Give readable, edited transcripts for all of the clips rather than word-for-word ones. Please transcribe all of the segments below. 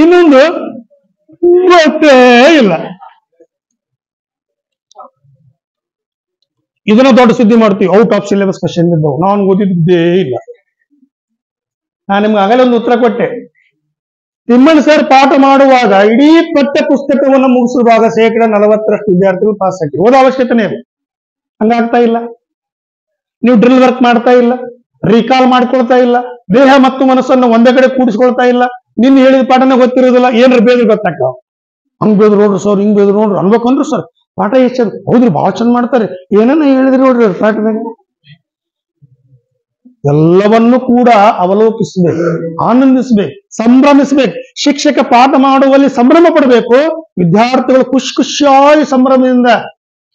ಇನ್ನೊಂದು ಗೊತ್ತೇ ಇಲ್ಲ. ಇದನ್ನ ದೊಡ್ಡ ಸುದ್ದಿ ಮಾಡ್ತೀವಿ, ಔಟ್ ಆಫ್ ಸಿಲೆಬಸ್ ಕ್ವಶನ್ ಇದ್ದವು, ನಾನು ಓದಿದ್ದೇ ಇಲ್ಲ. ನಾನು ನಿಮ್ಗೆ ಆಗಲೇ ಒಂದು ಉತ್ತರ ಕೊಟ್ಟೆ. ತಿಮ್ಮಣ್ಣ ಸರ್ ಪಾಠ ಮಾಡುವಾಗ ಇಡೀ ಪಠ್ಯ ಪುಸ್ತಕವನ್ನು ಮುಗಿಸುವಾಗ 40% ವಿದ್ಯಾರ್ಥಿಗಳು ಪಾಸ್ ಆಗ್ತಾರೆ. ಓದೋ ಅವಶ್ಯಕತೆ ಇಲ್ಲ, ಹಂಗಾಗ್ತಾ ಇಲ್ಲ. ನೀವು ಡ್ರಿಲ್ ವರ್ಕ್ ಮಾಡ್ತಾ ಇಲ್ಲ, ರೀಕಾಲ್ ಮಾಡ್ಕೊಳ್ತಾ ಇಲ್ಲ, ದೇಹ ಮತ್ತು ಮನಸ್ಸನ್ನು ಒಂದೇ ಕಡೆ ಕೂಡಿಸ್ಕೊಳ್ತಾ ಇಲ್ಲ. ನಿನ್ನ ಹೇಳಿದ ಪಾಠನ ಗೊತ್ತಿರೋದಿಲ್ಲ, ಏನ್ರ ಬೇದ್ರು ಗೊತ್ತಾಗ್ತಾವ. ಹಂಗ್ ಬೇದ್ರು ನೋಡ್ರಿ ಸರ್, ಹಿಂಗ್ ಬೇದ್ರು ನೋಡ್ರಿ ಅನ್ಬೇಕಂದ್ರು ಸರ್ ಪಾಠ ಎಷ್ಟು ಹೌದ್ರಿ, ಬಹಳ ಚಂದ ಮಾಡ್ತಾರೆ, ಏನನ್ನ ಹೇಳಿದ್ರಿ ನೋಡ್ರಿ ಪಾಠದಾಗ. ಎಲ್ಲವನ್ನೂ ಕೂಡ ಅವಲೋಕಿಸ್ಬೇಕು, ಆನಂದಿಸ್ಬೇಕು, ಸಂಭ್ರಮಿಸ್ಬೇಕು. ಶಿಕ್ಷಕ ಪಾಠ ಮಾಡುವಲ್ಲಿ ಸಂಭ್ರಮ ಪಡಬೇಕು. ವಿದ್ಯಾರ್ಥಿಗಳು ಖುಷಿಯಾಗಿ ಸಂಭ್ರಮದಿಂದ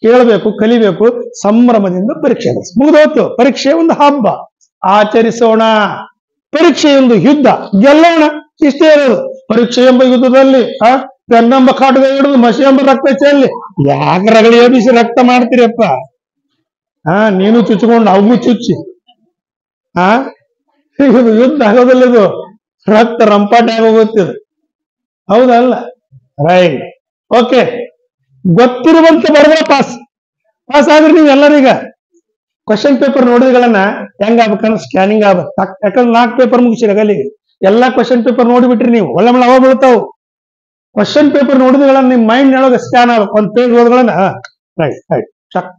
ಕೇಳಬೇಕು, ಕಲಿಬೇಕು. ಸಂಭ್ರಮದಿಂದ ಪರೀಕ್ಷೆ ಮುಗಿದೋತು. ಪರೀಕ್ಷೆ ಒಂದು ಹಬ್ಬ, ಆಚರಿಸೋಣ. ಪರೀಕ್ಷೆ ಒಂದು ಯುದ್ಧ, ಗೆಲ್ಲೋಣ. ಇಷ್ಟೇ ಇರೋದು. ಪರೀಕ್ಷೆ ಎಂಬ ಯುದ್ಧದಲ್ಲಿ ಪೆನ್ನೆಂಬ ಕಾಟಗ ಹಿಡಿದು ಮಸಿ ಎಂಬ ರಕ್ತ ಚೆಲ್ಲಿ ಯಾಕೆ ರಗಳಿ ಎಬ್ಬಿಸಿ ರಕ್ತ ಮಾಡ್ತೀರಪ್ಪ? ನೀನು ಚುಚ್ಚಿಕೊಂಡು ಅವು ಚುಚ್ಚಿ ಇದು ಯುದ್ಧ ಆಗೋದಿಲ್ಲ, ಇದು ರಕ್ತ ರಂಪಾಟ ಆಗೋಗುತ್ತಿದೆ. ಹೌದಲ್ಲ? Right, okay. ಗೊತ್ತಿರುವಂತೆ ಬರೆದ್ರೆ ಪಾಸ್. ಪಾಸ್ ಆದ್ರೆ ನೀವು ಎಲ್ಲರೀಗ ಕ್ವಶನ್ ಪೇಪರ್ ನೋಡಿದ್ಗಳನ್ನ ಹೆಂಗಾಗ್ಬೇಕಂದ್ರೆ ಸ್ಕ್ಯಾನಿಂಗ್ ಆಗ್ಬೇಕು. ಯಾಕಂದ್ರೆ 4 ಪೇಪರ್ ಮುಗಿಸಿರ ಅಲ್ಲಿಗೆ ಎಲ್ಲಾ ಕ್ವಶನ್ ಪೇಪರ್ ನೋಡಿಬಿಟ್ರಿ ನೀವು, ಒಳ್ಳೆ ಅವ ಬೀಳ್ತಾವು. ಕ್ವಶನ್ ಪೇಪರ್ ನೋಡಿದ್ಗಳನ್ನ ನಿಮ್ ಮೈಂಡ್ ಒಳಗೆ ಸ್ಕ್ಯಾನ್ ಆಗ್ಬೇಕು. ಒಂದ್ ಪೇಜ್ ಓದ್ಗಳನ್ನ right right check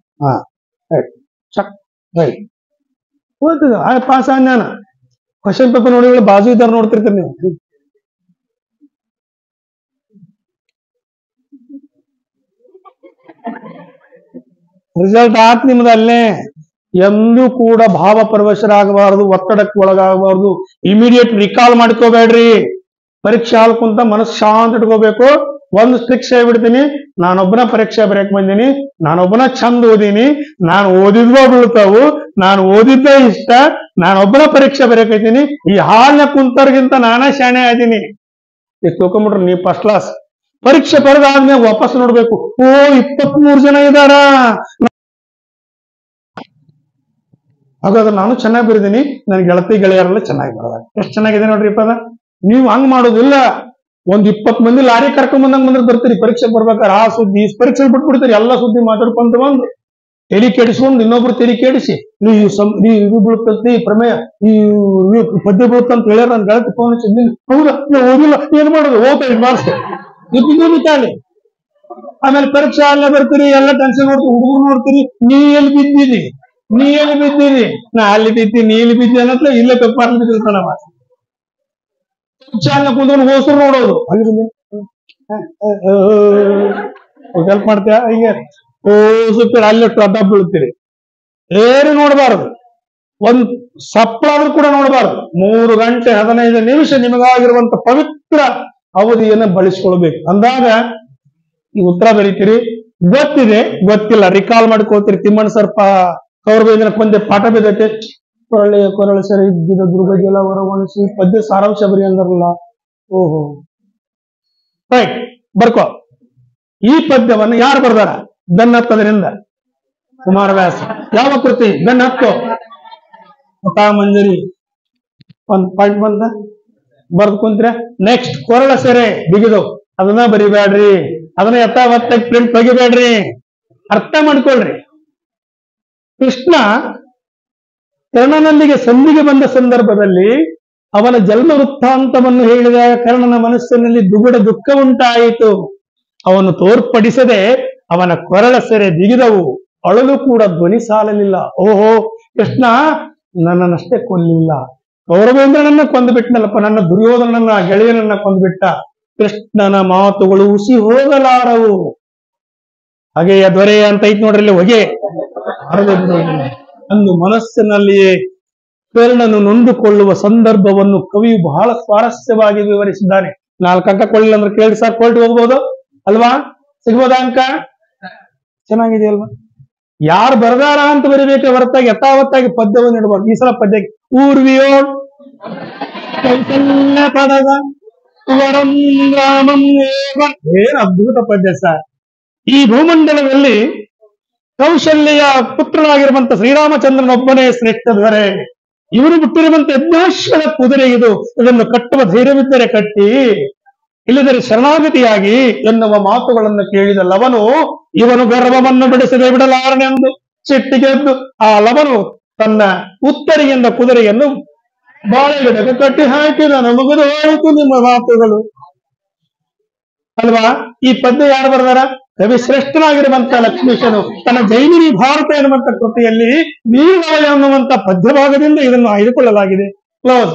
right check right ಓದ್ತದ ಪಾಸ್ ಆಜ್ಞಾನ. ಕ್ವಶನ್ ಪೇಪರ್ ನೋಡಿದ್ರೆ ಬಾಜು ಇದ್ದಾರ ನೋಡ್ತಿರ್ತೀರಿ ನೀವು. ರಿಸಲ್ಟ್ ಆತ್ ನಿಮ್ದು ಅಲ್ಲೇ. ಎಂದೂ ಕೂಡ ಭಾವ ಪರವಶರಾಗಬಾರದು, ಒತ್ತಡಕ್ಕೆ ಒಳಗಾಗಬಾರದು. ಇಮಿಡಿಯೇಟ್ ರಿಕಾಲ್ ಮಾಡ್ಕೋಬೇಡ್ರಿ. ಪರೀಕ್ಷೆ ಹಾಲ್ ಕುಂತ ಮನಸ್ಸು ಶಾಂತ ಇಟ್ಕೋಬೇಕು. ಒಂದು ಸ್ಟ್ರಿಕ್ಸ್ ಹೇಳ್ಬಿಡ್ತೀನಿ, ನಾನೊಬ್ಬನ ಪರೀಕ್ಷೆ ಬರೆಯಕ್ ಬಂದೀನಿ, ನಾನೊಬ್ಬನ ಚಂದ ಓದೀನಿ, ನಾನು ಓದಿದ್ವೋ ಬೀಳ್ತಾವು, ನಾನು ಓದಿದ್ದೇ ಇಷ್ಟ, ನಾನೊಬ್ಬನ ಪರೀಕ್ಷೆ ಬರೆಯಕೈತೀನಿ, ಈ ಹಾಲ್ನ ಕುಂತರ್ಗಿಂತ ನಾನೇ ಶಾಣೆ ಆದೀನಿ. ಎಷ್ಟು ತಿಳ್ಕೊಂಬಿಟ್ರಿ ನೀವು ಫಸ್ಟ್ ಕ್ಲಾಸ್. ಪರೀಕ್ಷೆ ಬರೆದಾದ್ಮೇಲೆ ವಾಪಸ್ ನೋಡ್ಬೇಕು, 23 ಜನ ಇದ್ದಾರ, ಹಾಗಾದ್ರೆ ನಾನು ಚೆನ್ನಾಗಿ ಬರೆದೀನಿ, ನನ್ನ ಗೆಳತಿ ಗೆಳೆಯರೆಲ್ಲ ಚೆನ್ನಾಗಿ ಬರೋದ. ಎಷ್ಟು ಚೆನ್ನಾಗಿದೆ ನೋಡ್ರಿ ಪದ. ನೀವು ಹಂಗ್ ಮಾಡೋದಿಲ್ಲ. ಒಂದ್ 20 ಮಂದಿ ಲಾರಿ ಕರ್ಕೊಂಡ್ ಬಂದ್ರೆ ಬರ್ತೀರಿ ಪರೀಕ್ಷೆ ಬರ್ಬೇಕಾರೆ. ಆ ಸುದ್ದಿ ಈ ಪರೀಕ್ಷೆ ಬಿಟ್ಬಿಡ್ತೀರಿ, ಎಲ್ಲ ಸುದ್ದಿ ಮಾತಾಡ್ಕೊಂತ ಬಂದು ತೆಲಿ ಕೆಡಿಸ್ಕೊಂಡು ಇನ್ನೊಬ್ರು ತೆಲಿ ಕೆಡಿಸಿ, ಇದು ಬೀಳುತ್ತಂತೆ ಈ ಪ್ರಮೇಯ, ಈ ಪದ್ಯ ಬೀಳುತ್ತಂತ ಹೇಳ್ಯಾರ. ನನ್ ಗೆಳತಿ ಫೋನ್ ಹಚ್ಚಿದ್ದೀನಿ, ಹೌದಾ ಓದಿಲ್ಲ, ಏನ್ ಮಾಡೋದು, ಓದ್ತಾ ಮಾರ್ಕ್ಸ್ ಬಿದ್ದಾನೆ. ಆಮೇಲೆ ಪರೀಕ್ಷೆ ಅಲ್ಲೇ ಬರ್ತೀರಿ, ಎಲ್ಲ ಟೆನ್ಷನ್ ನೋಡ್ತೀರಿ, ಹುಡುಗರು ನೋಡ್ತೀರಿ, ನೀ ಎಲ್ಲಿ ಬಿದ್ದಿದಿ, ನೀ ಎಲ್ಲಿ ಬಿದ್ದೀರಿ, ನಾ ಅಲ್ಲಿ ಬಿದ್ದಿ, ನೀ ಇಲ್ಲಿ ಬಿದ್ದಿ ಅನ್ನತ್ಲ ಇಲ್ಲೇ ಪೇಪರ್ ಬಿದ್ದಿರ್ತಾನವ. ಚಾಲ ಕುಂದ್ಕೊಂಡು ಹೋಸರು ನೋಡೋದು, ಅಲ್ಲಿ ಹೆಲ್ಪ್ ಮಾಡ್ತೀಯ ಹಿಂಗೆ ಹೋಸುತ್ತೀರಿ, ಅಲ್ಲಿ ಅಡ್ಡ ಬೀಳ್ತೀರಿ. ಏನು ನೋಡಬಾರದು, ಒಂದ್ ಸಪ್ಪಳಾದ್ರೂ ಕೂಡ ನೋಡಬಾರದು. 3 ಗಂಟೆ 15 ನಿಮಿಷ ನಿಮಗಾಗಿರುವಂತ ಪವಿತ್ರ ಅವಧಿಯನ್ನು ಬಳಸ್ಕೊಳ್ಬೇಕು. ಅಂದಾಗ ಈ ಉತ್ತರ ಬರೀತೀರಿ. ಗೊತ್ತಿದೆ ಗೊತ್ತಿಲ್ಲ ರಿಕಾಲ್ ಮಾಡ್ಕೊಳ್ತೀರಿ. ತಿಮ್ಮಣ್ಣ ಸ್ವಲ್ಪ ಕೌರವೇಂದ್ರ ಕೊಂದೆ ಪಾಠ ಬಿದ್ದೈತೆ, ಕೊರಳೆ ಸರಿ ಇದ್ದಿದ್ದ ದುರ್ಗಗೆಲ್ಲ ಹೊರಗೊಳಿಸಿ ಪದ್ಯ ಸಾರಾಂಶ ಬರಿ ಅಂದ್ರಲ್ಲ. ಓಹೋ ರೈಟ್, ಬರ್ಕೋ. ಈ ಪದ್ಯವನ್ನು ಯಾರು ಬರ್ದಾರ? ಬೆನ್ನತ್ತದರಿಂದ ಕುಮಾರವ್ಯಾಸ. ಯಾವ ಕೃತಿ? ಬೆನ್ನತ್ತು ಮಂಜರಿ. ಒಂದ್ ಪಾಯಿಂಟ್ ಬಂದ ಬರ್ದು ಕುಂತ್ರೆ. ನೆಕ್ಸ್ಟ್ ಕೊರಳ ಸೆರೆ ಬಿಗಿದು, ಅದನ್ನ ಬರಿಬೇಡ್ರಿ, ಅದನ್ನ ಯಥಾವತ್ತಾಗಿ ಪ್ರಿಂಟ್ ತೆಗಿಬೇಡ್ರಿ, ಅರ್ಥ ಮಾಡ್ಕೊಳ್ರಿ. ಕೃಷ್ಣ ಕರ್ಣನಲ್ಲಿಗೆ ಸಂಧಿಗೆ ಬಂದ ಸಂದರ್ಭದಲ್ಲಿ ಅವನ ಜನ್ಮ ವೃತ್ತಾಂತವನ್ನು ಹೇಳಿದಾಗ ಕರ್ಣನ ಮನಸ್ಸಿನಲ್ಲಿ ದುಗುಡ ದುಃಖ ಉಂಟಾಯಿತು. ಅವನು ತೋರ್ಪಡಿಸದೆ ಅವನ ಕೊರಳ ಸೆರೆ ಬಿಗಿದವು, ಅಳಲು ಕೂಡ ಧ್ವನಿ ಸಾಲಲಿಲ್ಲ. ಓಹೋ, ಕೃಷ್ಣ ನನ್ನನ್ನಷ್ಟೇ ಕೊಲ್ಲಿಲ್ಲ, ಕೌರವೇಂದ್ರನನ್ನ ಕೊಂದುಬಿಟ್ಟನಲ್ಲಪ್ಪ, ನನ್ನ ದುರ್ಯೋಧನನ್ನ ಗೆಳೆಯನನ್ನ ಕೊಂದುಬಿಟ್ಟ. ಕೃಷ್ಣನ ಮಾತುಗಳು ಉಸಿ ಹೋಗಲಾರವು. ಹಾಗೆಯ ದೊರೆ ಅಂತ ಐತ್ ನೋಡ್ರಿ, ಹೊಗೆ ಅಂದು ಮನಸ್ಸಿನಲ್ಲಿಯೇ ಕರ್ಣನು ನೊಂದುಕೊಳ್ಳುವ ಸಂದರ್ಭವನ್ನು ಕವಿಯು ಬಹಳ ಸ್ವಾರಸ್ಯವಾಗಿ ವಿವರಿಸಿದ್ದಾನೆ. 4 ಅಂಕ ಕೊಳ್ಳಿಲ್ಲ ಅಂದ್ರೆ ಕೇಳಿ ಸರ್, ಕೋರ್ಟ್ ಹೋಗ್ಬೋದು ಅಲ್ವಾ? ಸಿಗ್ಬೋದಾ ಅಂಕ? ಚೆನ್ನಾಗಿದೆಯಲ್ವಾ? ಯಾರು ಬರದಾರ ಅಂತ ಬರಿಬೇಕೆ ಹೊರತಾಗಿ ಯಥಾವತ್ತಾಗಿ ಪದ್ಯವನ್ನು ಇಡಬಾರ್ದು. ಈ ಸಲ ಪದ್ಯಕ್ಕೆ ಊರ್ವಿಯೋ ಪದದ ವರಂ ರಾಮಂ ಏನ್ ಅದ್ಭುತ ಪದ್ಯ ಸರ್. ಈ ಭೂಮಂಡಲದಲ್ಲಿ ಕೌಶಲ್ಯ ಪುತ್ರನಾಗಿರುವಂತ ಶ್ರೀರಾಮಚಂದ್ರನೊಬ್ಬನೇ ಶ್ರೇಷ್ಠ ದೊರೆ. ಇವರು ಬಿಟ್ಟಿರುವಂತ ಯಜ್ಞಾಶ್ವದ ಕುದುರೆ ಇದು. ಇದನ್ನು ಕಟ್ಟುವ ಧೈರ್ಯವಿದ್ದರೆ ಕಟ್ಟಿ, ಇಲ್ಲದರೆ ಶರಣಾಗತಿಯಾಗಿ ಎನ್ನುವ ಮಾತುಗಳನ್ನು ಕೇಳಿದ ಲವನು ಇವನು ಗರ್ವವನ್ನು ಬಿಡಿಸದೆ ಬಿಡಲಾರನೆಂದು ಸಿಟ್ಟಿಗೆದ್ದು ಆ ಲವನು ತನ್ನ ಉತ್ತರಿಯಿಂದ ಕುದುರೆಯನ್ನು ಬಾಳೆಗಿಡಕ್ಕೆ ಕಟ್ಟಿ ಹಾಕಿದನು. ಮುಗಿದು ಹೋಯಿತು ನಿಮ್ಮ ಮಾತುಗಳು. ಅಲ್ವಾ? ಈ ಪದ್ಯ ಯಾರು ಬರೆದಾರ? ಕವಿ ಶ್ರೇಷ್ಠನಾಗಿರುವಂತಹ ಲಕ್ಷ್ಮೀಶನು ತನ್ನ ಜೈಮಿನಿ ಭಾರತ ಎನ್ನುವಂತ ಕೃತಿಯಲ್ಲಿ ನೀರ್ಗಾಯ ಅನ್ನುವಂತ ಪದ್ಯ ಭಾಗದಿಂದ ಇದನ್ನು ಆಯ್ದುಕೊಳ್ಳಲಾಗಿದೆ.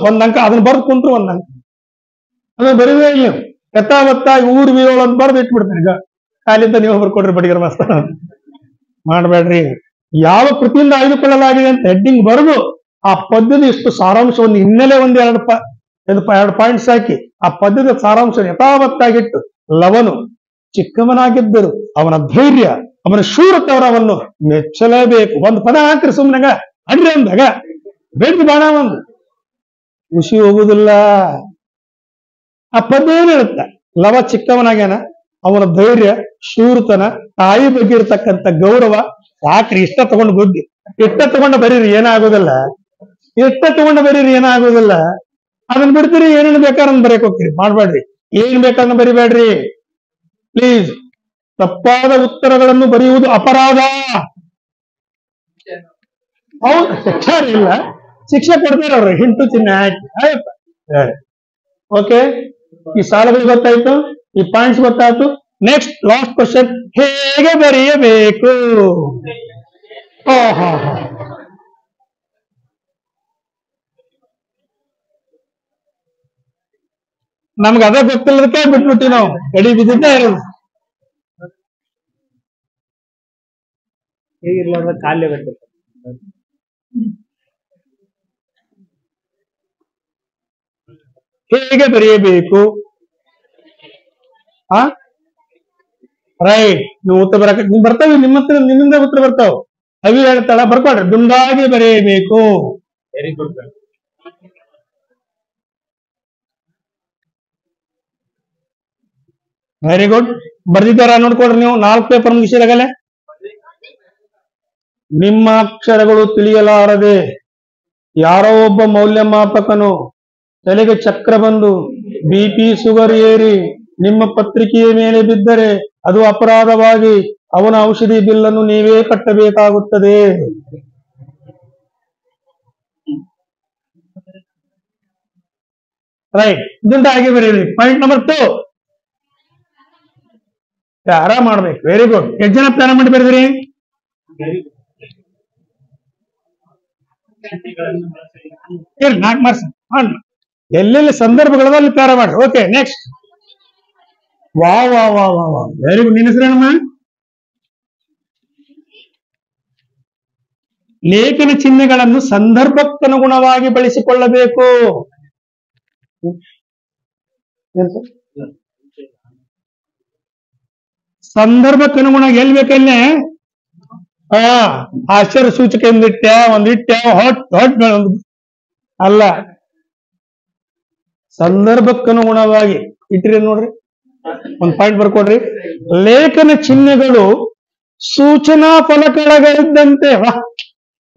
ಒಂದ್ ಅಂಕ ಅದನ್ನು ಬರೆದು ಕುಂತ್ರು ಒಂದ್ ಅಂಕ, ಅದನ್ನು ಬರೀದೇ ಇಲ್ಲ. ಯಥಾವತ್ತಾಗಿ ಊರು ವೀರೋಳು ಅಂತ ಬರೆದು ಇಟ್ಬಿಡ್ತಾರೆ. ಈಗ ಕಾಲಿಂದ ನೀವು ಬರ್ಕೊಡ್ರಿ ಬಡಿಗರ ಮಾಸ್ತರ ಮಾಡಬೇಡ್ರಿ. ಯಾವ ಕೃತಿಯಿಂದ ಆಯ್ದುಕೊಳ್ಳಲಾಗಿದೆ ಅಂತ ಹೆಡ್ಡಿಂಗ್ ಬರೆದು ಆ ಪದ್ಯದ ಇಷ್ಟು ಸಾರಾಂಶವನ್ನು ಹಿನ್ನೆಲೆ ಎರಡು ಪಾಯಿಂಟ್ಸ್ ಹಾಕಿ ಆ ಪದ್ಯದ ಸಾರಾಂಶ ಯಥಾವತ್ತಾಗಿಟ್ಟು ಲವನು ಚಿಕ್ಕವನಾಗಿದ್ದರು ಅವನ ಧೈರ್ಯ, ಅವನ ಶೂರತವರವನ್ನು ಮೆಚ್ಚಲೇಬೇಕು. ಒಂದು ಪದ ಹಾಕ್ರಿ ಸುಮ್ಮನೆಗ ಅಡ್ರಿ ಅಂದಾಗ ಬೇಡ್ರಿ ಬಾಣ ಒಂದು ಖುಷಿ ಹೋಗುದಿಲ್ಲ. ಆ ಪದ್ಯ ಏನ್ ಹೇಳುತ್ತ? ಲವ ಚಿಕ್ಕವನಾಗ್ಯಾನ, ಅವನ ಧೈರ್ಯ, ಶೂರತನ, ತಾಯಿ ಬಗ್ಗೆ ಇರತಕ್ಕಂಥ ಗೌರವ ಯಾಕ್ರಿ ಇಷ್ಟ ತಗೊಂಡು ಬುದ್ಧಿ ಇಷ್ಟ ತಗೊಂಡು ಬರೀರಿ ಏನಾಗೋದಿಲ್ಲ. ಇಷ್ಟ ತಗೊಂಡು ಬರೀರಿ ಏನಾಗೋದಿಲ್ಲ. ಅದನ್ನ ಬಿಡ್ತೀರಿ ಏನೇನು ಬೇಕಾದ್ರೆ ಬರೆಯಕ್ ಹೋಗ್ತೀರಿ. ಮಾಡ್ಬೇಡ್ರಿ, ಏನ್ ಬೇಕಾದ್ರೆ ಬರಿಬೇಡ್ರಿ ಪ್ಲೀಸ್. ತಪ್ಪಾದ ಉತ್ತರಗಳನ್ನು ಬರೆಯುವುದು ಅಪರಾಧ. ಹೌದು, ಶಿಕ್ಷೆ ಇಲ್ಲ, ಶಿಕ್ಷೆ ಕೊಡ್ತೀರ ಅವ್ರು ಹಿಂಟು ಚಿಹ್ನೆ ಹಾಕಿ. ಆಯ್ತ, ಓಕೆ. ಈ ಸಾಲಗಳು ಗೊತ್ತಾಯ್ತು, ಈ ಪಾಯಿಂಟ್ಸ್ ಗೊತ್ತಾಯ್ತು. ನೆಕ್ಸ್ಟ್ ಲಾಸ್ಟ್ ಕ್ವಶನ್, ಹೇಗೆ ಬರೆಯಬೇಕು? ನಮ್ಗೆ ಅದೇ ಗೊತ್ತಿಲ್ಲದಕ್ಕೆ ಬಿಟ್ಬಿಟ್ಟಿ ನಾವು ಗಡಿ ಬಿದ್ದಿದ್ದೇ ಇರೋದು. ಹೇಗಿರ್ಲಾರ್ದ ಕಾಲೇ ಬೇಕು. ಹೇಗೆ ಬರೆಯಬೇಕು? ರೈಟ್. ನೀವು ಉತ್ತರ ಬರಕ ನೀವು ಬರ್ತಾವೆ, ನಿಮ್ಮ ಹತ್ರ ನಿಮ್ಮಿಂದ ಉತ್ತರ ಬರ್ತಾವ. ಅವಿ ಹೇಳ್ತಾಳ, ಬರ್ಕೊಡ್ರಿ. ದುಂಡಾಗಿ ಬರೆಯಬೇಕು. Very good. Very good. ಬರ್ದಿದ್ದಾರ ನೋಡ್ಕೊಡ್ರಿ. ನೀವು 4 ಪೇಪರ್ ಮುಗಿಸಿದಾಗಲೇ ನಿಮ್ಮ ಅಕ್ಷರಗಳು ತಿಳಿಯಲಾರದೆ ಯಾರೋ ಒಬ್ಬ ಮೌಲ್ಯಮಾಪಕನು ತಲೆಗೆ ಚಕ್ರ ಬಂದು BP ಶುಗರ್ ಏರಿ ನಿಮ್ಮ ಪತ್ರಿಕೆಯ ಮೇಲೆ ಬಿದ್ದರೆ ಅದು ಅಪರಾಧವಾಗಿ ಅವನ ಔಷಧಿ ಬಿಲ್ಲನ್ನು ನೀವೇ ಕಟ್ಟಬೇಕಾಗುತ್ತದೆ. ರೈಟ್. ದುಂಡಾಗಿ ಬರೀರಿ. ಪಾಯಿಂಟ್ ನಂಬರ್ 2 ಆರಾಮ್ ಮಾಡ್ಬೇಕು. Very good. ಎಷ್ಟು ಜನ ಪ್ಲಾನ್ ಮಾಡಿ ಬರೆದ್ರಿ? ಎಲ್ಲೆಲ್ಲಿ ಸಂದರ್ಭಗಳಲ್ಲಿ ಪ್ಯಾರ ಮಾಡ್ರಿ. Okay, next. ವಾ ವಾ ವಾ ವಾ ವಾ, ವೆರಿ ಗುಡ್. ನಿನ್ನ ಹೆಸರೇನಮ್ಮ? ಲೇಖನ ಚಿಹ್ನೆಗಳನ್ನು ಸಂದರ್ಭಕ್ಕನುಗುಣವಾಗಿ ಬಳಸಿಕೊಳ್ಳಬೇಕು. ಸಂದರ್ಭಕ್ಕನುಗುಣವಾಗಿ ಎಲ್ಲಿ ಬೇಕಲ್ಲೇ ಆಶ್ಚರ್ಯ ಸೂಚಕ ಒಂದಿಟ್ಟ ಹೊಟ್ ಹೊಟ್ ಅಲ್ಲ, ಸಂದರ್ಭಕ್ಕನುಗುಣವಾಗಿ ಇಟ್ರಿ. ನೋಡ್ರಿ, ಒಂದ್ ಪಾಯಿಂಟ್ ಬರ್ಕೊಡ್ರಿ. ಲೇಖನ ಚಿಹ್ನೆಗಳು ಸೂಚನಾ ಫಲಕಗಳಿದ್ದಂತೆ.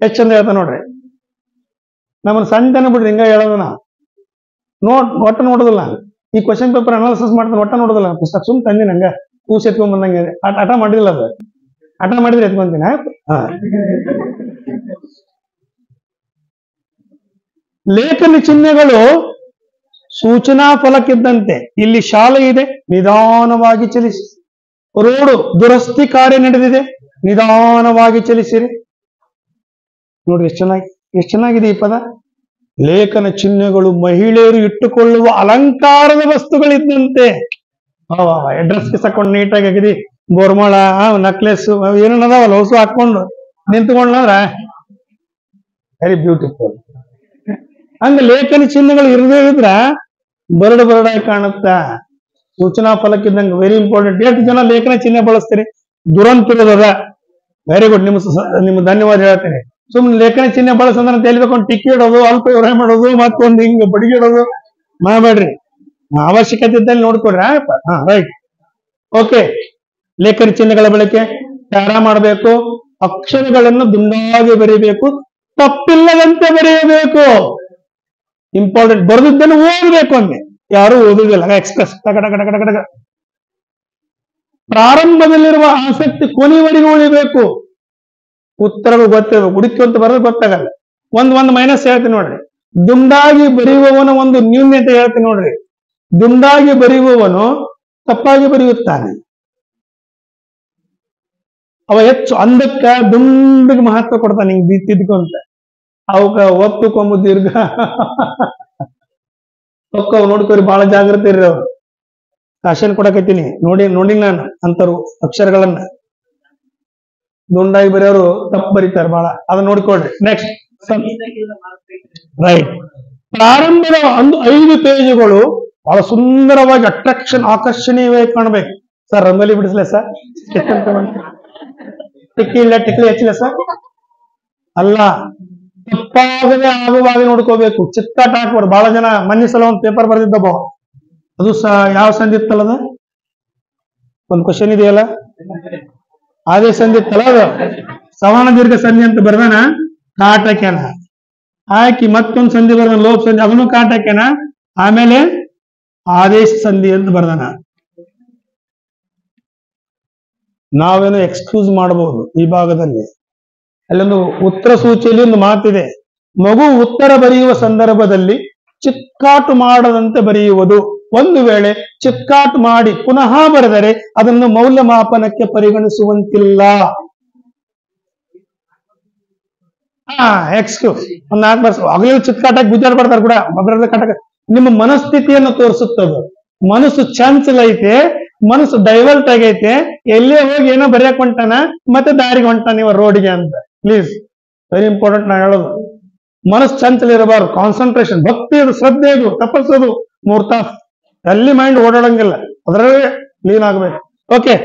ಎಷ್ಟು ಚಂದ ಹೇಳ್ತಾ ನೋಡ್ರಿ. ನಮ್ಮನ್ನ ಸಣ್ಣತನ ಬಿಡ್ರಿ, ಹಿಂಗ ಹೇಳೋದು ನಾ ಒಟ್ಟ ನೋಡೋದಿಲ್ಲ. ಈ ಕ್ವಶನ್ ಪೇಪರ್ ಅನಾಲಿಸಿಸ್ ಮಾಡ್ತಾನೆ, ಒಟ್ಟ ನೋಡೋದಿಲ್ಲ. ಪುಸ್ತಕ ಸುಮ್ ತಂದಿ ನಂಗ ಕೂಸ್ ಎತ್ಕೊಂಡ್ ಬಂದಂಗೆ. ಆಟ ಮಾಡಿದಿಲ್ಲ, ಅದು ಆಟ ಮಾಡಿದ್ರೆ ಎತ್ಕೊಂತೀನಿ. ಲೇಖನ ಚಿಹ್ನೆಗಳು ಸೂಚನಾ ಫಲಕ್ಕಿದ್ದಂತೆ. ಇಲ್ಲಿ ಶಾಲೆ ಇದೆ, ನಿಧಾನವಾಗಿ ಚಲಿಸಿ. ರೋಡು ದುರಸ್ತಿ ಕಾರ್ಯ ನಡೆದಿದೆ, ನಿಧಾನವಾಗಿ ಚಲಿಸಿರಿ. ನೋಡ್ರಿ ಎಷ್ಟು ಚೆನ್ನಾಗಿದೆ ಈ ಪದ. ಲೇಖನ ಚಿಹ್ನೆಗಳು ಮಹಿಳೆಯರು ಇಟ್ಟುಕೊಳ್ಳುವ ಅಲಂಕಾರದ ವಸ್ತುಗಳಿದ್ದಂತೆ. ಡ್ರೆಸ್ ಕಿಸಕೊಂಡು ನೀಟಾಗಿ ಅಗದಿ ಬೋರ್ಮಳ, ನಕ್ಲೆಸ್ ಏನೇನದಾವಲ್ಲ ಹೊಸ ಹಾಕೊಂಡು ನಿಂತ್ಕೊಂಡ್ರ ವೆರಿ ಬ್ಯೂಟಿಫುಲ್. ಹಂಗ ಲೇಖನ ಚಿಹ್ನೆಗಳು ಇರದೇ ಇದ್ರ ಬರಡಾಗಿ ಕಾಣುತ್ತ. ಸೂಚನಾ ಫಲಕ್ಕಿದ್ದಂಗೆ ವೆರಿ ಇಂಪಾರ್ಟೆಂಟ್. ಎಷ್ಟು ಜನ ಲೇಖನ ಚಿಹ್ನೆ ಬಳಸ್ತೀರಿ? ದುರಂತಿರೋದ. Very good. ನಿಮ್ಮ ಧನ್ಯವಾದ ಹೇಳ್ತೇನೆ. ಸುಮ್ನೆ ಲೇಖನ ಚಿಹ್ನೆ ಬಳಸಂದ್ರೆ ತೆಲಿಬೇಕೊಂಡು ಟಿಕ್ಕಿ ಇಡೋದು, ಅಲ್ಪ ವ್ಯವಹಾರ ಮಾಡೋದು, ಮತ್ತೊಂದು ಹಿಂಗ ಬಡಿಗಿಡೋದು ಮಾಡಬೇಡ್ರಿ. ಅವಶ್ಯಕತೆ ಇದ್ದಲ್ಲಿ ನೋಡ್ಕೊಡ್ರಿ. ರೈಟ್. ಓಕೆ. ಲೇಖನ ಚಿಹ್ನೆಗಳ ಬಳಕೆ ಪ್ಯಾರ ಮಾಡಬೇಕು. ಅಕ್ಷರಗಳನ್ನು ದುಂಡಾಗಿ ಬರೀಬೇಕು, ತಪ್ಪಿಲ್ಲದಂತೆ ಬರೆಯಬೇಕು. ಇಂಪಾರ್ಟೆಂಟ್. ಬರೆದಿದ್ದನ್ನು ಓದಬೇಕು. ಒಮ್ಮೆ ಯಾರು ಓದುವುದಿಲ್ಲ ಎಕ್ಸ್ಪ್ರೆಸ್ ಟಕ ಟಕ ಟಕ ಟಕ ಟಕ. ಪ್ರಾರಂಭದಲ್ಲಿರುವ ಆಸಕ್ತಿ ಕೊನೆವರೆಗೂ ಉಳಿಬೇಕು. ಉತ್ತರಗಳು ಗೊತ್ತಿರಬೇಕು. ಹುಡುಕಿ ಬರೋದು ಗೊತ್ತಾಗಲ್ಲ. ಒಂದ್ ಮೈನಸ್ ಹೇಳ್ತೀನಿ ನೋಡ್ರಿ. ದುಂಡಾಗಿ ಬರೆಯುವವನ ಒಂದು ನ್ಯೂನ್ಯತೆ ಹೇಳ್ತೀನಿ ನೋಡ್ರಿ. ದುಂಡಾಗಿ ಬರೆಯುವವನು ತಪ್ಪಾಗಿ ಬರೆಯುತ್ತಾನೆ. ಅವ ಹೆಚ್ಚು ಅಂದಕ್ಕ ದುಂಡಿಗೆ ಮಹತ್ವ ಕೊಡ್ತಾನೆ, ಹಿಂಗ್ ತಿದ್ಕೊಂತ. ಅವಕ್ಕ ಒತ್ತು ಕೊಂಬು ದೀರ್ಘ ಒಕ್ಕವ್ ನೋಡ್ಕೋರಿ, ಬಹಳ ಜಾಗ್ರತೆ ಇರ್ರಿ. ಅವ್ರು ಕಾಶನ್ ಕೊಡಕತ್ತೀನಿ, ನೋಡಿ ನಾನು ಅಂತರು ಅಕ್ಷರಗಳನ್ನ. ದುಂಡಾಗಿ ಬರೆಯೋರು ತಪ್ಪು ಬರೀತಾರೆ ಬಹಳ, ಅದನ್ನ ನೋಡ್ಕೊಳ್ರಿ. Next right. ಪ್ರಾರಂಭದ 5 ಪೇಜುಗಳು ಬಹಳ ಸುಂದರವಾಗಿ ಆಕರ್ಷಣೀಯವಾಗಿ ಕಾಣಬೇಕು. ಸರ್ ರಂಗೋಲಿ ಬಿಡಿಸ್ಲ ಸರ್? ಟಿಕ್ಲಿ ಹಚ್ಚಿಲ್ಲ ಸರ್? ಅಲ್ಲ, ತಪ್ಪಾಗದೆ ಆಗುವಾಗ ನೋಡ್ಕೋಬೇಕು. ಚಿತ್ತಾಟ ಹಾಕ್ಬಾರ್ದು. ಬಹಳ ಜನ ಮೊನ್ನೆ ಸಲ ಒಂದು ಪೇಪರ್ ಬರ್ದಿದ್ದಪ್ಪ, ಅದು ಯಾವ ಸಂಧಿ ಇತ್ತಲ್ಲದ ಒಂದು ಕ್ವಶನ್ ಇದೆಯಲ್ಲ, ಅದೇ ಸಂಧಿ ಇತ್ತಲ್ಲ, ಅದು ಸವರ್ಣ ದೀರ್ಘ ಸಂಧಿ ಅಂತ ಬರ್ದಾನ, ಕಾಟಕ್ಯಾನ ಹಾಕಿ ಮತ್ತೊಂದು ಸಂಧಿ ಬರ್ದಾನ, ಲೋಪ ಸಂಧಿ, ಅದನ್ನು ಕಾಟಕ್ಯಾನ, ಆಮೇಲೆ ಆದೇಶ ಸಂಧಿ ಅಂತ ಬರ್ದಾನ. ನಾವೇನು ಎಕ್ಸ್ಕ್ಯೂಸ್ ಮಾಡಬಹುದು ಈ ಭಾಗದಲ್ಲಿ. ಅಲ್ಲೊಂದು ಉತ್ತರ ಸೂಚಿಯಲ್ಲಿ ಒಂದು ಮಾತಿದೆ, ಮಗು ಉತ್ತರ ಬರೆಯುವ ಸಂದರ್ಭದಲ್ಲಿ ಚಿತ್ಕಾಟು ಮಾಡದಂತೆ ಬರೆಯುವುದು. ಒಂದು ವೇಳೆ ಚಿತ್ಕಾಟು ಮಾಡಿ ಪುನಃ ಬರೆದರೆ ಅದನ್ನು ಮೌಲ್ಯಮಾಪನಕ್ಕೆ ಪರಿಗಣಿಸುವಂತಿಲ್ಲ. ಎಕ್ಸ್ಕ್ಯೂಸ್ ಒಂದು 4 ವರ್ಷ ಆಗಲೇ ಚಿತ್ಕಾಟಾಗಿ ಗುದ್ದಾಡ್ಬಾರ್ದಾರ ಕೂಡ. ನಿಮ್ಮ ಮನಸ್ಥಿತಿಯನ್ನು ತೋರಿಸುತ್ತದೆ. ಮನಸ್ಸು ಚಂಚಲ ಐತೆ, ಮನಸ್ಸು ಡೈವರ್ಟ್ ಆಗೈತೆ, ಎಲ್ಲೇ ಹೋಗಿ ಏನೋ ಬರೆಯಕ್ ಹೊಂಟಾನ, ಮತ್ತೆ ದಾರಿಗೆ ಹೊಂಟಾನ ಇವ ರೋಡ್ಗೆ ಅಂತ. ಪ್ಲೀಸ್, ವೆರಿ ಇಂಪಾರ್ಟೆಂಟ್ ನಾ ಹೇಳೋದು. ಮನಸ್ಸು ಚಂಚಲ ಇರಬಾರ್ದು. ಕಾನ್ಸಂಟ್ರೇಷನ್, ಭಕ್ತಿ ಅದು, ಶ್ರದ್ಧೆ ಅದು, ತಪಸ್ಸದು 3 ತಾಸು ಎಲ್ಲಿ ಮೈಂಡ್ ಓಡಾಡಂಗಿಲ್ಲ, ಅದರಲ್ಲೇ ಲೀನ್ ಆಗ್ಬೇಕು. ಓಕೆ,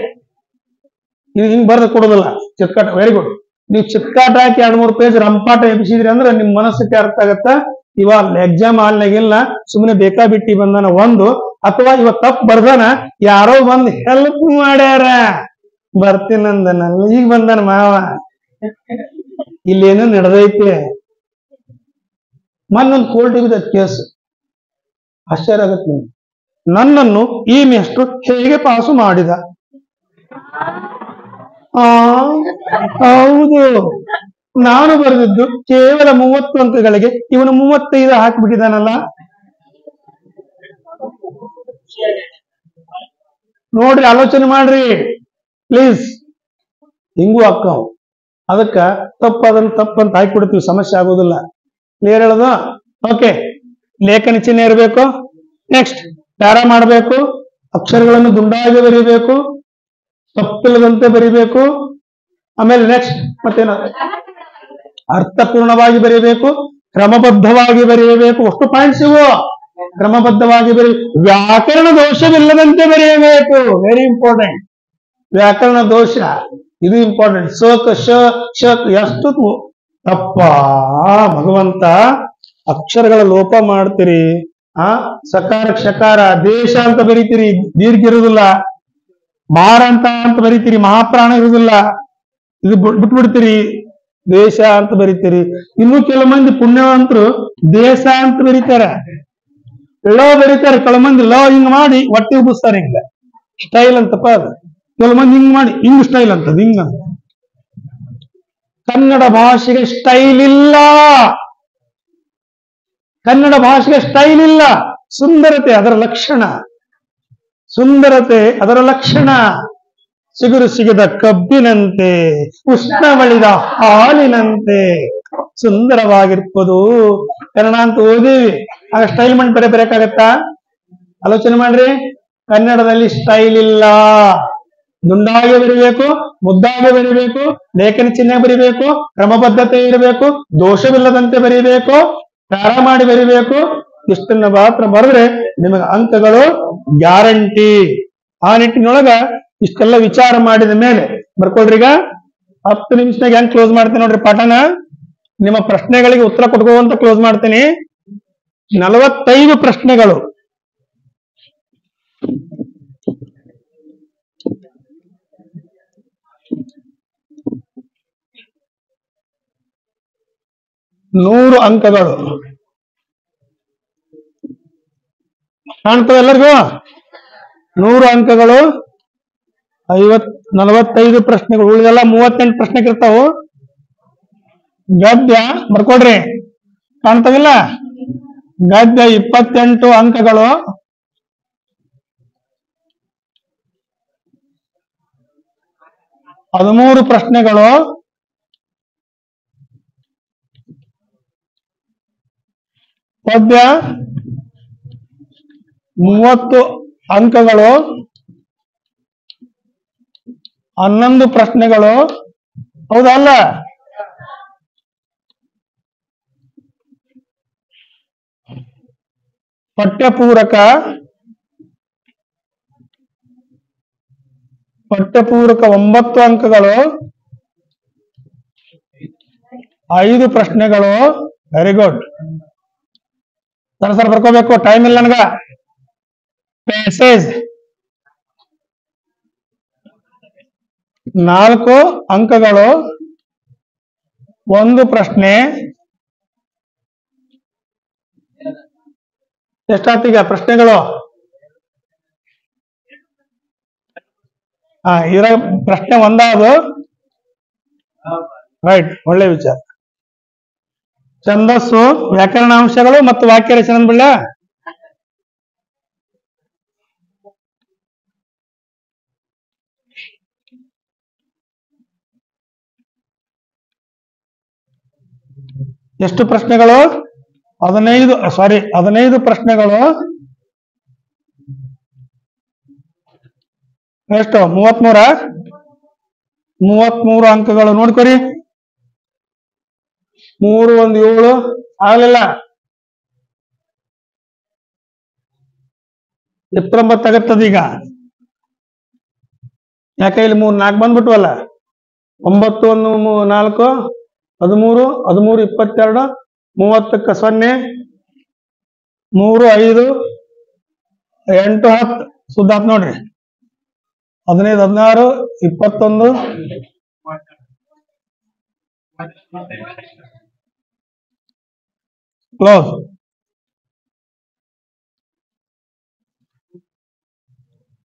ಹಿಂಗ್ ಬರ್ದು ಕೊಡೋದಿಲ್ಲ ಚಿತ್ಕಾಟ. Very good. ನೀವು ಚಿತ್ಕಾಟ ಹಾಕಿ 2-3 ಪೇಜ್ ರಂಪಾಟ ಎಬ್ಸಿದ್ರಿ ಅಂದ್ರೆ ನಿಮ್ ಮನಸ್ಸಿಗೆ ಅರ್ಥ ಆಗತ್ತ, ಇವ ಎಕ್ಸಾಮ್ ಹಾಲ್ನಾಗಿಲ್ಲ, ಸುಮ್ಮನೆ ಬೇಕಾ ಬಿಟ್ಟಿ ಬಂದಾನ ಒಂದು, ಅಥವಾ ಇವ ತಪ್ಪು ಬರ್ದಾನ, ಯಾರೋ ಬಂದು ಹೆಲ್ಪ್ ಮಾಡ್ಯಾರ, ಬರ್ತೀನಂದನಲ್ಲ, ಈಗ ಬಂದಾನ ಮಾವ, ಇಲ್ಲೇನೋ ನಡೆದೈತೆ. ಮೊನ್ನೊಂದು ಕೋರ್ಟಿಗೆ ಕೇಸ್, ಆಶ್ಚರ್ಯ ಆಗತ್ತೆ ನಿಮ್ಗೆ. ನನ್ನನ್ನು ಈ ಮೇಷ್ಟ್ರು ಹೇಗೆ ಪಾಸು ಮಾಡಿದ? ಹೌದು, ನಾನು ಬರೆದಿದ್ದು ಕೇವಲ 30 ಅಂಕಗಳಿಗೆ ಇವನು 35 ಹಾಕಿಬಿಟ್ಟಿದಾನಲ್ಲ. ನೋಡ್ರಿ, ಆಲೋಚನೆ ಮಾಡ್ರಿ ಪ್ಲೀಸ್. ಹಿಂಗೂ ಅಕ್ಕವು ಅದಕ್ಕ ಅದನ್ನು ತಪ್ಪಂತ ಹಾಕಿಬಿಡ್ತೀವಿ, ಸಮಸ್ಯೆ ಆಗೋದಿಲ್ಲ. ಕ್ಲಿಯರ್ ಹೇಳೋದು? ಓಕೆ, ಲೇಖನ ಚಿಹ್ನೆ ಇರಬೇಕು. ನೆಕ್ಸ್ಟ್ ಪ್ಯಾರ ಮಾಡಬೇಕು, ಅಕ್ಷರಗಳನ್ನು ದುಂಡಾಗಿ ಬರೀಬೇಕು, ತಪ್ಪಿಲ್ಲದಂತೆ ಬರೀಬೇಕು. ಆಮೇಲೆ ನೆಕ್ಸ್ಟ್ ಮತ್ತೇನ, ಅರ್ಥಪೂರ್ಣವಾಗಿ ಬರೀಬೇಕು, ಕ್ರಮಬದ್ಧವಾಗಿ ಬರೆಯಬೇಕು. ಅಷ್ಟು ಪಾಯಿಂಟ್ಸ್ ಇವು. ಕ್ರಮಬದ್ಧವಾಗಿ ವ್ಯಾಕರಣ ದೋಷವಿಲ್ಲದಂತೆ ಬರೆಯಬೇಕು. Very important. ವ್ಯಾಕರಣ ದೋಷ ಇದು ಇಂಪಾರ್ಟೆಂಟ್. ಶಕ್ ಎಷ್ಟು ತಪ್ಪ ಭಗವಂತ. ಅಕ್ಷರಗಳ ಲೋಪ ಮಾಡ್ತೀರಿ. ಸಕಾರ ಶಕಾರ, ದೇಶ ಅಂತ ಬರೀತೀರಿ, ದೀರ್ಘ ಇರುವುದಿಲ್ಲ. ಮಾರ ಅಂತ ಬರೀತೀರಿ, ಮಹಾಪ್ರಾಣ ಇರುವುದಿಲ್ಲ. ಇದು ಬಿಟ್ಬಿಡ್ತೀರಿ, ದೇಶ ಅಂತ ಬರೀತೀರಿ. ಇನ್ನು ಕೆಲವು ಮಂದಿ ಪುಣ್ಯವಂತರು ದೇಶ ಅಂತ ಬರೀತಾರೆ, ಲೋ ಬರೀತಾರೆ. ಕೆಲವು ಮಂದಿ ಲೋ ಹಿಂಗ್ ಮಾಡಿ ಹೊಟ್ಟೆ ಉಬ್ಬಿಸ್ತಾರೆ, ಹಿಂಗ ಸ್ಟೈಲ್ ಅಂತಪ್ಪ ಅದು. ಕೆಲವು ಮಂದಿ ಹಿಂಗ್ ಮಾಡಿ ಹಿಂಗ್ ಸ್ಟೈಲ್ ಅಂತದ್, ಹಿಂಗಂತ. ಕನ್ನಡ ಭಾಷೆಗೆ ಸ್ಟೈಲ್ ಇಲ್ಲ. ಕನ್ನಡ ಭಾಷೆಗೆ ಸ್ಟೈಲ್ ಇಲ್ಲ. ಸುಂದರತೆ ಅದರ ಲಕ್ಷಣ. ಸುಂದರತೆ ಅದರ ಲಕ್ಷಣ. ಸಿಗುರು ಸಿಗದ ಕಬ್ಬಿನಂತೆ, ಉಷ್ಣ ಬಳಿದ ಹಾಲಿನಂತೆ ಸುಂದರವಾಗಿರ್ಬೋದು. ಕನ್ನಡ ಅಂತ ಓದಿವಿ, ಆಗ ಸ್ಟೈಲ್ ಮಾಡಿ ಬರೆಯಕ್ಕಾಗತ್ತಾ? ಆಲೋಚನೆ ಮಾಡ್ರಿ. ಕನ್ನಡದಲ್ಲಿ ಸ್ಟೈಲ್ ಇಲ್ಲ. ದುಂಡಾಗಿ ಬರಿಬೇಕು, ಮುದ್ದಾಗಿ ಬರಿಬೇಕು, ಲೇಖನ ಚಿಹ್ನೆ ಬರಿಬೇಕು, ಕ್ರಮಬದ್ಧತೆ ಇರಬೇಕು, ದೋಷವಿಲ್ಲದಂತೆ ಬರಿಬೇಕು, ಪ್ಯಾರ ಮಾಡಿ ಬರಿಬೇಕು. ಇಷ್ಟನ್ನ ಮಾತ್ರ ಬರೆದ್ರೆ ನಿಮಗೆ ಅಂಕಗಳು ಗ್ಯಾರಂಟಿ. ಆ ನಿಟ್ಟಿನೊಳಗ ಇಷ್ಟೆಲ್ಲ ವಿಚಾರ ಮಾಡಿದ ಮೇಲೆ ಬರ್ಕೊಳ್ರಿ. ಈಗ 10 ನಿಮಿಷನಾಗ ಹೆಂಗ್ ಕ್ಲೋಸ್ ಮಾಡ್ತೀನಿ ನೋಡ್ರಿ ಪಾಠನ. ನಿಮ್ಮ ಪ್ರಶ್ನೆಗಳಿಗೆ ಉತ್ತರ ಕೊಟ್ಕೋಂತ ಕ್ಲೋಸ್ ಮಾಡ್ತೀನಿ. 45 ಪ್ರಶ್ನೆಗಳು. $100 ಅಂಕಗಳು. ಕಾಣ್ತವೆ ಎಲ್ಲರಿಗೂ? 100 ಅಂಕಗಳು, 45 ಪ್ರಶ್ನೆಗಳು, ಉಳಿದೆಲ್ಲ 38 ಪ್ರಶ್ನೆಗಳು ಇರ್ತಾವು. ಗದ್ಯ ಬರ್ಕೊಡ್ರಿ, ಕಾಣ್ತಾವಿಲ್ಲ? ಗದ್ಯ 28 ಅಂಕಗಳು, 13 ಪ್ರಶ್ನೆಗಳು, ಪದ್ಯ 30 ಅಂಕಗಳು, 11 ಪ್ರಶ್ನೆಗಳು. ಹೌದಾ ಅಲ್ಲ? ಪಠ್ಯಪೂರಕ 9 ಅಂಕಗಳು, 5 ಪ್ರಶ್ನೆಗಳು. Very good. ಸರ್ ಬರ್ಕೋಬೇಕು, ಟೈಮ್ ಇಲ್ಲ ನನಗ. ಪ್ಯಾಸೇಜ್ 4 ಅಂಕಗಳು, 1 ಪ್ರಶ್ನೆ. ಎಷ್ಟಾತೀಗ ಪ್ರಶ್ನೆಗಳು? ಇದ್ರ ಪ್ರಶ್ನೆ ಒಂದಾದ್ರು ರೈಟ್, ಒಳ್ಳೆ ವಿಚಾರ. ಛಂದಸ್ಸು, ವ್ಯಾಕರಣಾಂಶಗಳು ಮತ್ತು ವಾಕ್ಯ ರಚನೆ ಬಿಡ. ಎಷ್ಟು ಪ್ರಶ್ನೆಗಳು? 15 ಪ್ರಶ್ನೆಗಳು. ಎಷ್ಟು? 33 ಅಂಕಗಳು. ನೋಡ್ಕೊರಿ, 3 1 7 ಆಗ್ಲಿಲ್ಲ. 19 ಆಗತ್ತದೀಗ. ಯಾಕೆ ಇಲ್ಲಿ 3 4 ಬಂದ್ಬಿಟ್ವಲ್ಲ. 9 1 4 13 13 22 30ಕ್ಕೆ 0 3 5 8 10 ಸುದ್ದಾತ್ ನೋಡ್ರಿ. 15 16 21 ಕ್ಲೋಸ್.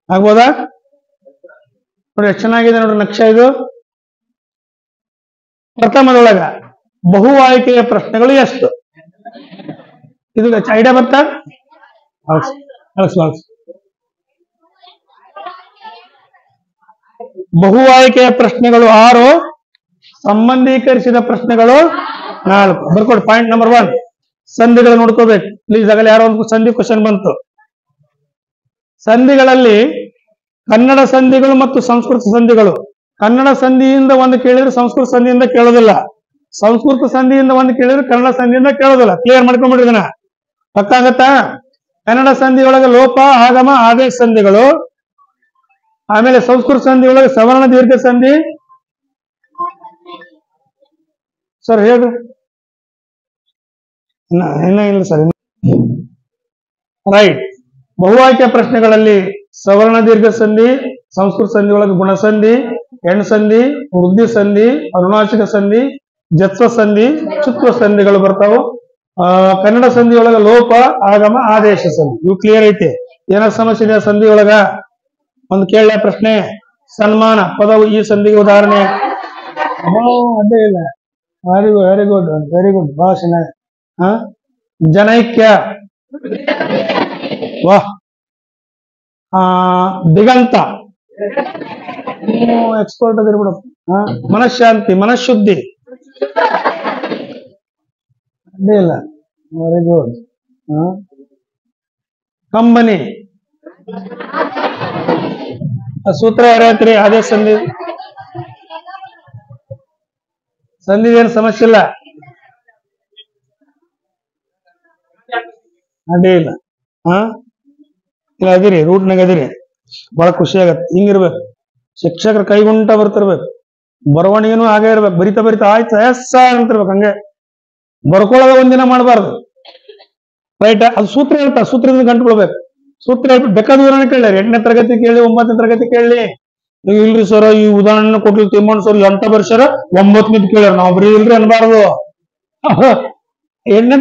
ಆಗ್ಬೋದಾ? ನೋಡಿ ಎಷ್ಟು ಚೆನ್ನಾಗಿದೆ ನೋಡ್ರಿ ನಕ್ಷೆ ಇದು. ಪ್ರಥಮದೊಳಗ ಬಹು ಆಯ್ಕೆಯ ಪ್ರಶ್ನೆಗಳು ಎಷ್ಟು? ಇದು ಐಡಿಯಾ ಬರ್ತಾ? ಬಹು ಆಯ್ಕೆಯ ಪ್ರಶ್ನೆಗಳು 6, ಸಂಬಂಧೀಕರಿಸಿದ ಪ್ರಶ್ನೆಗಳು 4. ಬರ್ಕೊಡಿ. ಪಾಯಿಂಟ್ ನಂಬರ್ 1, ಸಂಧಿಗಳು ನೋಡ್ಕೋಬೇಕು ಪ್ಲೀಸ್. ಆಗಲೇ ಯಾರೋ ಒಂದು ಸಂಧಿ ಕ್ವಶನ್ ಬಂತು. ಸಂಧಿಗಳಲ್ಲಿ ಕನ್ನಡ ಸಂಧಿಗಳು ಮತ್ತು ಸಂಸ್ಕೃತ ಸಂಧಿಗಳು. ಕನ್ನಡ ಸಂಧಿಯಿಂದ ಒಂದು ಕೇಳಿದ್ರೆ ಸಂಸ್ಕೃತ ಸಂಧಿಯಿಂದ ಕೇಳೋದಿಲ್ಲ, ಸಂಸ್ಕೃತ ಸಂಧಿಯಿಂದ ಒಂದು ಕೇಳಿದ್ರೆ ಕನ್ನಡ ಸಂಧಿಯಿಂದ ಕೇಳೋದಿಲ್ಲ. ಕ್ಲಿಯರ್ ಮಾಡ್ಕೊಂಡ್ಬಿಡ್ರಿ ಇದನ್ನ, ಪಕ್ಕ ಆಗತ್ತಾ? ಕನ್ನಡ ಸಂಧಿ ಒಳಗೆ ಲೋಪ, ಆಗಮ, ಆದೇಶ ಸಂಧಿಗಳು. ಆಮೇಲೆ ಸಂಸ್ಕೃತ ಸಂಧಿ ಒಳಗೆ ಸವರ್ಣ ದೀರ್ಘ ಸಂಧಿ. ಸರ್ ಹೇಳ್ರಿ. ಇನ್ನ ಇಲ್ಲ ಸರ್. ರೈಟ್. ಬಹು ಆಯ್ಕೆ ಪ್ರಶ್ನೆಗಳಲ್ಲಿ ಸವರ್ಣ ದೀರ್ಘ ಸಂಧಿ, ಸಂಸ್ಕೃತ ಸಂಧಿ ಒಳಗೆ ಗುಣಸಂಧಿ, ಹೆಣ್ಣು ಸಂಧಿ, ವೃದ್ಧಿ ಸಂಧಿ, ಅನುನಾಸಿಕ ಸಂಧಿ, ಜತ್ವ ಸಂಧಿ, ಚುತ್ವ ಸಂಧಿಗಳು ಬರ್ತಾವು. ಕನ್ನಡ ಸಂಧಿ ಒಳಗ ಲೋಪ, ಆಗಮ, ಆದೇಶ ಸಂಧಿ. ಇವು ಕ್ಲಿಯರ್ ಐತೆ. ಏನಾರ ಸಮಸ್ಯೆ ಇದೆ ಸಂಧಿ ಒಳಗ? ಒಂದು ಕೇಳ ಪ್ರಶ್ನೆ. ಸನ್ಮಾನ ಪದವು ಈ ಸಂಧಿಗೆ ಉದಾಹರಣೆ. ಅದೇ ಇಲ್ಲ. ವೆರಿ ಗುಡ್ ವೆರಿ ಗುಡ್, ಬಹಳ ಚೆನ್ನಾಗಿ. ಜನೈಕ್ಯ, ವಾಹ್. ದಿಗಂತ, ಎಕ್ಸ್ಪರ್ಟ್ ಅದಿರ್ ಬಿಡು. ಮನಃಶಾಂತಿ, ಮನಃಶುದ್ಧಿ, ಅಡ್ಡಿ ಇಲ್ಲ. Very good. ಕಂಬನಿ, ಸೂತ್ರ ಯಾರೈತ್ರಿ? ಅದೇ ಸಂಧಿ. ಸಂಧಿ ಏನು ಸಮಸ್ಯೆ ಇಲ್ಲ, ಅಡ್ಡಿ ಇಲ್ಲ. ಇಲ್ಲ ಅದಿರಿ, ರೂಟ್ನಾಗ ಅದಿರಿ, ಬಹಳ ಖುಷಿ ಆಗತ್ತೆ. ಹಿಂಗಿರ್ಬೇಕು, ಶಿಕ್ಷಕರ ಕೈಗುಂಟ ಬರ್ತಿರ್ಬೇಕು, ಬರವಣಿಗೆನೂ ಹಾಗೆ ಇರ್ಬೇಕು. ಬರಿತಾ ಬರಿತಾ ಆಯ್ತು ಎಸ್ ಅಂತಿರ್ಬೇಕು. ಹಂಗೆ ಬರ್ಕೊಳ್ಳೋದ ಒಂದಿನ ಮಾಡಬಾರ್ದು. ರೈಟ್? ಅದು ಸೂತ್ರ ಹೇಳ್ತಾ, ಸೂತ್ರದಿಂದ ಗಂಟುಕೊಳ್ಬೇಕು. ಸೂತ್ರ ಹೇಳ್ಬಿಟ್ಟು ಬೇಕಾದ ವಿವರಣೆ ಕೇಳಿ, 8ನೇ ತರಗತಿ ಕೇಳಿ, 9ನೇ ತರಗತಿ ಕೇಳಿ. ಇಲ್ರಿ ಸರ್ ಈ ಉದಾಹರಣೆ ಕೊಡ್ಲಿ ತಿಮ್ಮಣ್ಣ ಸರ್ ಎಂತ ಬರ್ಸ್ಯಾರ 9ನೇದು ಕೇಳ್ಯಾರ, ನಾವು ಬರೀ ಇಲ್ರಿ ಅನ್ಬಾರ್ದು. 8ನೇ